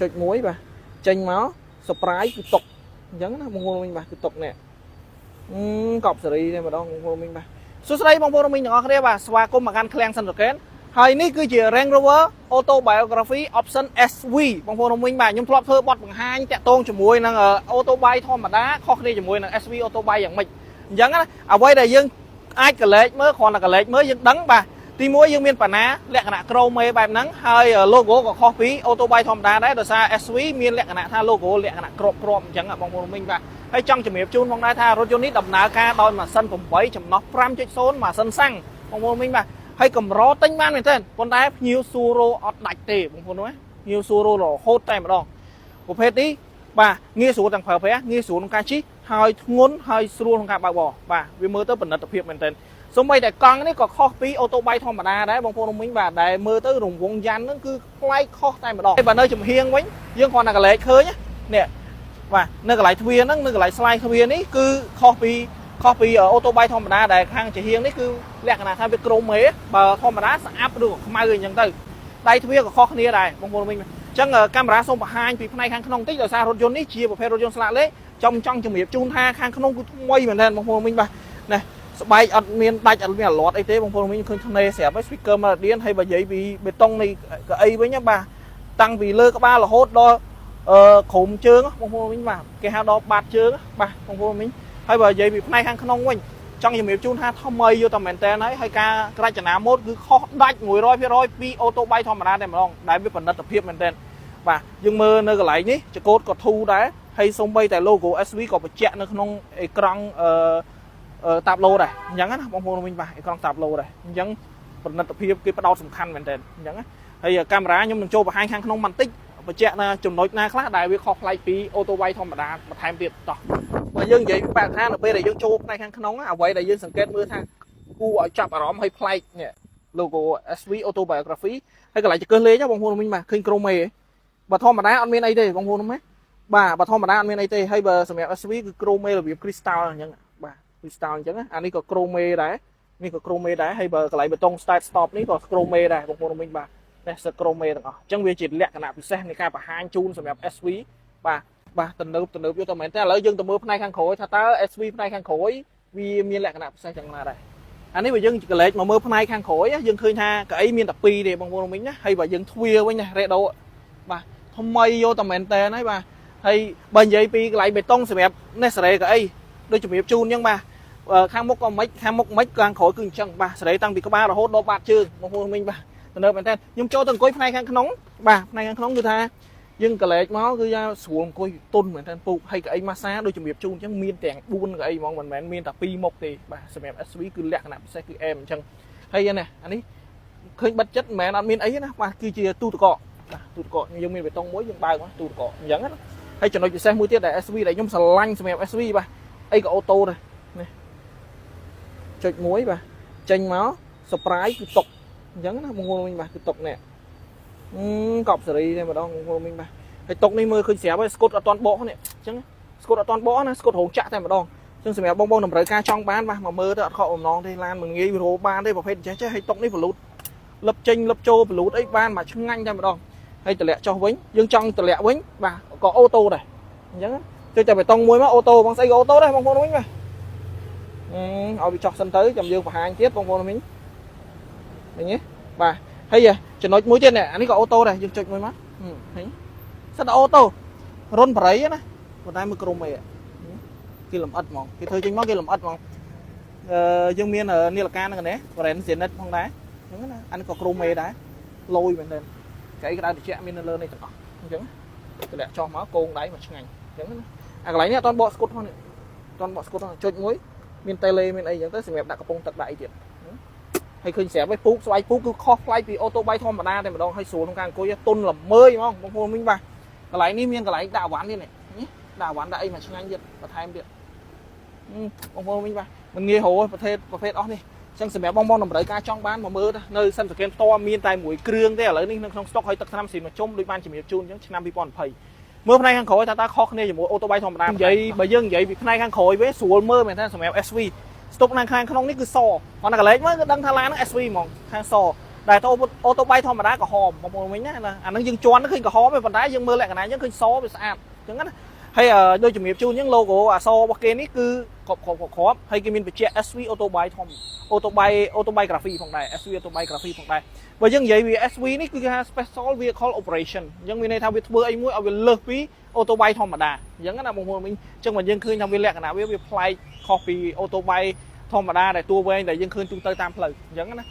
ចុចមួយបាទចេញមក surprise គឺຕົកអញ្ចឹងណាបងប្អូនមិញបាទគឺตั๋កនេះកប់សេរីនេះម្ដងបងប្អូនមិញបាទសួស្តីបងប្អូនមិញទាំងអស់គ្នាបាទស្វាគមន៍មកកាន់ឃ្លាំងសិនរកែនហើយនេះគឺជា Range Rover Autobiography Option SV បងប្អូនមិញបាទខ្ញុំធ្លាប់ធ្វើបទបង្ហាញតាក់ទងជាមួយនឹង Autobike ធម្មតាខុសគ្នាជាមួយនឹង SV Autobike យ៉ាងម៉េចអញ្ចឹងណាអ្វីដែលយើងអាចកលេចមើលគ្រាន់តែកលេចមើលយើងដឹងបាទទីមួយយើងមានបណ្ណាលក្ខណៈ Chrome បែបហ្នឹងហើយ logo ក៏ខុសពី Autobike ធម្មតាដែរដោយសារ SV មានលក្ខណៈថា logo លក្ខណៈក្របអញ្ចឹងបងប្អូនមិញបាទហើយចង់ជំរាបជូនផងដែរថារថយន្តនេះដំណើរការដោយម៉ាស៊ីន8ចំណុះ 5.0 ម៉ាស៊ីនសាំងបងប្អូនមិញបាទហើយកម្រទិញបានមែនទេប៉ុន្តែភ្ញៀវស៊ូរ៉ូអត់ដាច់ទេបងប្អូនណាភ្ញៀវស៊ូរ៉ូរហូតតែម្ដងប្រភេទនេះបាទងាយស្រួលទាំងប្រើប្រាស់ងាយស្រួលក្នុងការជិះហើយធ្ងន់ហើយស្រួលក្នុងការបើកបរបាទវាមើលទៅផលិតភាពមែនទែនសូម្បីតែកង់នេះក៏ខុសពីអូតូបៃធម្មតាដែរបងប្អូនមិញបាទដែលមើលទៅរង្វង់យ៉ាន់ហ្នឹងគឺប្លែកខុសតែម្ដងហើយបើនៅចំហៀងវិញយើងគ្រាន់តែកលែកឃើញនេះបាទនៅកន្លែងទ្វារហ្នឹងនៅកន្លែងស្លាយទ្វារនេះគឺខុសពីអូតូបៃធម្មតាដែលខាងចំហៀងនេះគឺលក្ខណៈថាវាក្រមហេបើធម្មតាស្អាប់ឬខ្មៅអីចឹងទៅដៃទ្វារក៏ខុសគ្នាដែរបងប្អូនមិញអញ្ចឹងកាមេរ៉ាសូមបង្ហាញពីផ្នែកខាងក្នុងតិចដោយសាររថយន្តនេះជាប្រភេទរថយន្តស្លាកលេខចង់ជំរាបជូនថាខាងក្នុងគឺថ្មីមែនទែនបងប្អូនមិញបាទណាស្បែកអត់មានដាច់អត់មានអាឡត់អីទេបងប្អូនមិញឃើញធ្នេស្រាប់ហើយ speaker មកឌៀនហើយបើនិយាយពីបេតុងនៃកៅអីវិញបាទតាំងពីលើក្បាលរហូតដល់ក្រោមជើងបងប្អូនមិញបាទគេហៅដល់បាតជើងបាទបងប្អូនមិញហើយបើនិយាយពីផ្នែកខាងក្នុងវិញចង់ជំរាបជូនថាថ្មីយកតែមែនតើហើយការរចនាម៉ូដគឺខុសដាច់ 100% ពីអូតូបៃធម្មតាតែម្ដងដែលវាផលិតភាពមែនតើបាទយើងមើលនៅកន្លែងនេះចកូតក៏ធូរដែរហើយសូម្បីតែ logo SV ក៏បញ្ជាក់នៅក្នុងអេក្រង់តាប់ឡូដែរអញ្ចឹងណាបងប្អូនមិញបាទអេក្រង់តាប់ឡូដែរអញ្ចឹងផលិតភាពគេផ្ដោតសំខាន់មែនតើអញ្ចឹងណាហើយកាមេរ៉ាខ្ញុំនឹងចូលបង្ហាញខាងក្នុងបន្តិចបញ្ជាក់ណាចំណុចណាខ្លះដែលវាខុសប្លែកពីអូតូបៃធម្មតាបន្ថែមទៀតតោះបើយើងនិយាយពីបរិស្ថាននៅពេលដែលយើងចូលផ្នែកខាងក្នុងអ្វីដែលយើងសង្កេតមើលថាគួរឲ្យចាប់អារម្មណ៍ឲ្យប្លែកនេះ logo SV Autobiography ហើយកន្លែងចង្កឹះលេខបងប្អូនមិញបាទឃើញក្រមហេបើធម្មតាអត់មានអីទេបងប្អូនណាបាទបើធម្មតាអត់មានអីទេហើយបើសម្រាប់ SV គឺក្រមហេរបៀប crystal អញ្ចឹងបាទ crystal អញ្ចឹងអានេះក៏ក្រមហេដែរនេះក៏ក្រមហេដែរហើយបើកន្លែងបេតុង start stop នេះក៏ក្រមហេដែរបងប្អូនមិញបាទតែសក្រមហេទាំងអស់អញ្ចឹងវាជាលក្ខណៈពិសេសនៃការបង្ហាញជូនសម្រាប់ SV បាទទំនើបយកទៅមែនតែឥឡូវយើងទៅមើលផ្នែកខាងក្រោយថាតើ SV ផ្នែកខាងក្រោយវាមានលក្ខណៈពិសេសយ៉ាងណាដែរអានេះបើយើងកលេចមកមើលផ្នែកខាងក្រោយយើងឃើញថាកៅអីមានតែ2ទេបងប្អូនមិញណាហើយបើយើងទ្វារវិញណា Redo បាទថ្មីយកតែមែនតែហើយបាទហើយបើនិយាយពីកន្លែងបេតុងសម្រាប់នេះសេរីកៅអីដូចជំរាបជូនអញ្ចឹងបាទខាងមុខក៏មិនខាងមុខមិនខាងក្រោយគឺអញ្ចឹងបាទសេរីតាំងពីក្បាលរហូតដល់បាតជើងបងប្អូនមិញបាទទំនើបមែនតើខ្ញុំចូលទៅអង្គុយផ្នែកខាងក្នុងបាទផ្នែកខាងក្នុងគឺថាយើងកលែកមកគឺថាស្រួលអង្គុយទុនមែនតើពូកហើយកៅអីម៉ាសាដូចជំរាបជូនអញ្ចឹងមានទាំង4កៅអីហ្មងមិនមែនមានតែ2មុខទេបាទសម្រាប់ SV គឺលក្ខណៈពិសេសគឺអែមអញ្ចឹងហើយនេះអានេះឃើញបិទចិត្តមិនមែនអត់មានអីណាបាទគឺជាទូទឹកកកបាទទូទឹកកកយើងមានបេតុងមួយយើងបើកមកទូទឹកកកអញ្ចឹងណាហើយចំណុចពិសេសមួយទៀតដែល SV ដែលខ្ញុំស្រឡាញ់សម្រាប់ SV បាទអីក៏អូតូដែរនេះចុចមួយបាទចេញមក surprise គឺຕົកអញ្ចឹងណាបងប្អូនមិញបាទគឺຕົកនេះកប់សេរីនេះម្ដងបងប្អូនមិញបាទហើយតុកនេះមើលឃើញស្រាប់ហើយស្គុតអត់តាន់បកនេះអញ្ចឹងស្គុតអត់តាន់បកណាស្គុតរោងចក្រតែម្ដងអញ្ចឹងសម្រាប់បងប្អូនតម្រូវការចង់បានបាទមកមើលទៅអត់ខកបំណងទេឡានមិនងាយរោបានទេប្រភេទចេះហើយតុកនេះបលូតលឹបចេញលឹបចូលបលូតអីបានមកឆ្ងាញ់តែម្ដងហើយតម្លាក់ចុះវិញយើងចង់តម្លាក់វិញបាទក៏អូតូដែរអញ្ចឹងចុចតែបេតុងមួយមកអូតូបងស្អីក៏អូតូដែរបងប្អូនមិញបាទឲ្យវាចុះសិនទៅចាំយើងបង្ហាញទៀតបងប្អូនមិញឃើញទេបាទហើយចំណុចមួយទៀតនេះអានេះក៏អូតូដែរយើងចុចមួយមកឃើញសិតអូតូរុនបរិយណាប៉ុន្តែមើលក្រុមអីគេលំអិតហ្មងគេធ្វើចេញមកគេលំអិតហ្មងយើងមាននាឡិកាហ្នឹងណា brand Zenith ផងដែរអញ្ចឹងណាអានេះក៏ក្រុមអីដែរលយមែនទេកៅអីក្តៅត្រជាក់មាននៅលើនេះទាំងអស់អញ្ចឹងតម្លាក់ចុះមកកងដៃមកឆ្ងាញ់អញ្ចឹងណាអាកន្លែងនេះអត់ទាន់បកស្គុតផងនេះអត់ទាន់បកស្គុតផងចុចមួយមានតេឡេមានអីអញ្ចឹងទៅសម្រាប់ដាក់កំប៉ុងទឹកដាក់អីទៀតហើយឃើញស្រាប់ហើយពូកស្បែកពូកគឺខុសប្លែកពីអូតូបៃធម្មតាតែម្ដងហើយស្រួលក្នុងការអង្គុយទុនល្មើយហ្មងបងប្អូនមិញបាទកន្លែងនេះមានកន្លែងដាក់អវ៉ាន់ទៀតនេះដាក់អវ៉ាន់ដាក់អីមកឆ្ងាញ់ទៀតបន្ថែមទៀតបងប្អូនមិញបាទមិនងាយរហូតប្រភេទអស់នេះអញ្ចឹងសម្រាប់បងប្អូនតម្រូវការចង់បានមកមើលនៅសិនសង្កេតផ្ទាល់មានតែមួយគ្រឿងទេឥឡូវនេះនៅក្នុងស្តុកហើយទឹកថ្នាំស៊ីនមកជុំដូចបានជំរាបជូនអញ្ចឹងឆ្នាំ2020មើលផ្នែកខាងក្រោយតើខុសគ្នាជាមួយអូតូបៃធម្មតានិយាយបើយើងនិយាយពីផ្នែកខាងក្រោយវិញស្រួលមើលមែនទេសម្រាប់ SV ស្តុកខាងក្នុងនេះគឺសគាត់តែកលែកមើលគឺដឹងថាឡានហ្នឹង SV ហ្មងខាងស đại ô tô bay thom mà đá có hòm một mùa mình nhá là anh nó dừng choán nó khinh có hòm với phần đá dừng mưa lại cái này dừng khinh xó với sạch chẳng á hay đôi chụp nghiệp chu những logo so bắc kia ní cứ khó hay cái mình phải che SV auto bay thom auto biography phòng này SV auto biography phòng này và dân vậy vì SV ní cứ special vehicle operation dân vì này thao việc bữa anh muốn ở việc lơ phí auto bay thom mà đá dừng cái nào một mùa mình chẳng mà dân khinh trong việc lẹ cái nào việc fly copy auto bay thom mà đá để tour với để dân khinh trung tây tam lời dừng cái này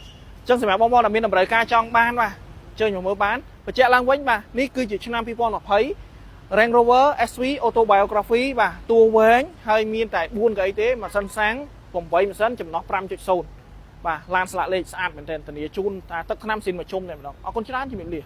chẳng sẽ mẹ bom là miền Nam Đại ca trong ban mà chơi nhiều mới bán và chạy lang quanh mà ní cứ chỉ cho nam people là thấy Range Rover SV Autobiography và tour với hơi miền tại buôn cái tế mà sân sáng cùng với một sân chấm nó 5.0 và lan sạ lên sàn bên trên tận địa chun tất năm xin mà chung này mà đó con chán thì mình liền